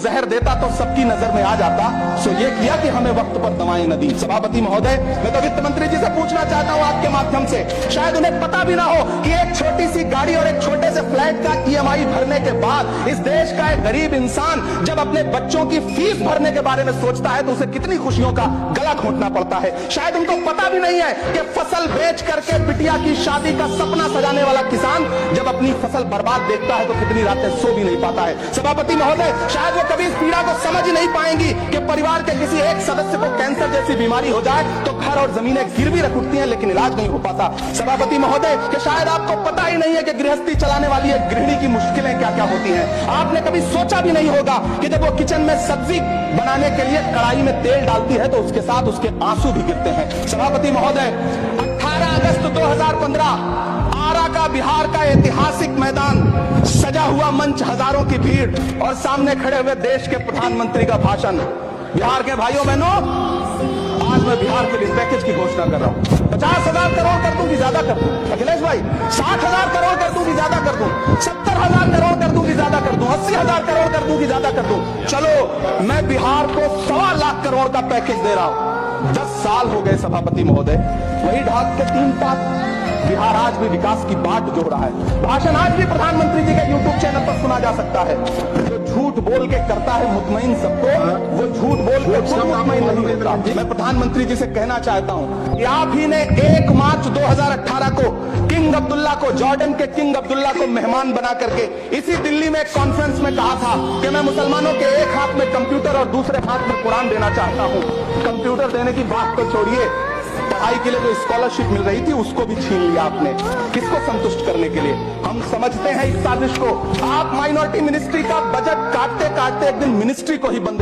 जहर देता तो सबकी नजर में आ जाता, सो ये किया कि हमें वक्त पर दवाएं न दी। सभापति महोदय, मैं तो वित्त मंत्री जी से पूछना चाहता हूं आपके माध्यम से, शायद उन्हें पता भी ना हो कि एक छोटी सी गाड़ी और एक छोटे से फ्लैट का ईएमआई भरने के बाद इस देश का एक गरीब इंसान जब अपने बच्चों की फीस भरने के बारे में सोचता है तो उसे कितनी खुशियों का गला घोंटना पड़ता है। शायद उनको पता भी नहीं है कि फसल बेच करके बिटिया की शादी का सपना सजाने वाला किसान जब अपनी फसल बर्बाद देखता है तो कितनी रातें सो भी नहीं पाता है। सभापति महोदय, शायद वो कभी इस पीड़ा को समझ ही नहीं पाएंगी कि परिवार के किसी एक सदस्य को कैंसर जैसी बीमारी हो जाए तो घर और जमीनें गिरवी रख उठती हैं लेकिन इलाज नहीं हो पाता। सभापति महोदय, कि शायद आपको पता ही नहीं है कि गृहस्थी चलाने वाली एक गृहिणी की मुश्किलें क्या क्या होती हैं। आपने कभी सोचा भी नहीं होगा कि जब वो किचन में सब्जी बनाने के लिए कढ़ाई में तेल डालती है तो उसके साथ उसके आंसू भी गिरते हैं। सभापति महोदय, 18 अगस्त 2015 आरा का बिहार का ऐतिहासिक मैदान, सजा हुआ मंच, हजारों की भीड़ और सामने खड़े हुए देश के प्रधानमंत्री का भाषण। बिहार के भाइयों बहनों, आज मैं बिहार के लिए पैकेज की घोषणा कर रहा हूं। 50,000 करोड़ कर दूं कि ज्यादा कर दूं? अखिलेश भाई, 60,000 करोड़ कर दूं कि ज्यादा कर दूं? 70,000 करोड़ कर दूं कि ज्यादा कर दूं? 80,000 करोड़ कर दूं कि ज्यादा कर दूं? चलो, मैं बिहार को 1.25 लाख करोड़ का पैकेज दे रहा हूं। 10 साल हो गए सभापति महोदय, वही ढाक के 3 पात। बिहार आज भी विकास की बाट जोड़ रहा है। भाषण आज भी प्रधानमंत्री जी के यूट्यूब चैनल पर सुना जा सकता है। जो झूठ बोल के करता है मुतमईन सबको, वो झूठ बोल के खुद मुतमईन नहीं होता। मैं प्रधानमंत्री जी से कहना चाहता हूं कि आप ही ने 1 मार्च 2018 को किंग अब्दुल्ला को, जॉर्डन के किंग अब्दुल्ला को मेहमान बना करके इसी दिल्ली में एक कॉन्फ्रेंस में कहा था कि मैं मुसलमानों के एक हाथ में कंप्यूटर और दूसरे हाथ में कुरान देना चाहता हूं। कंप्यूटर देने की बात तो छोड़िए, पढ़ाई के लिए जो स्कॉलरशिप मिल रही थी उसको भी छीन लिया आपने। किसको संतुष्ट करने के लिए? हम समझते हैं इस साजिश को। आप माइनॉरिटी मिनिस्ट्री का बजट काटते काटते एक दिन मिनिस्ट्री को ही बंद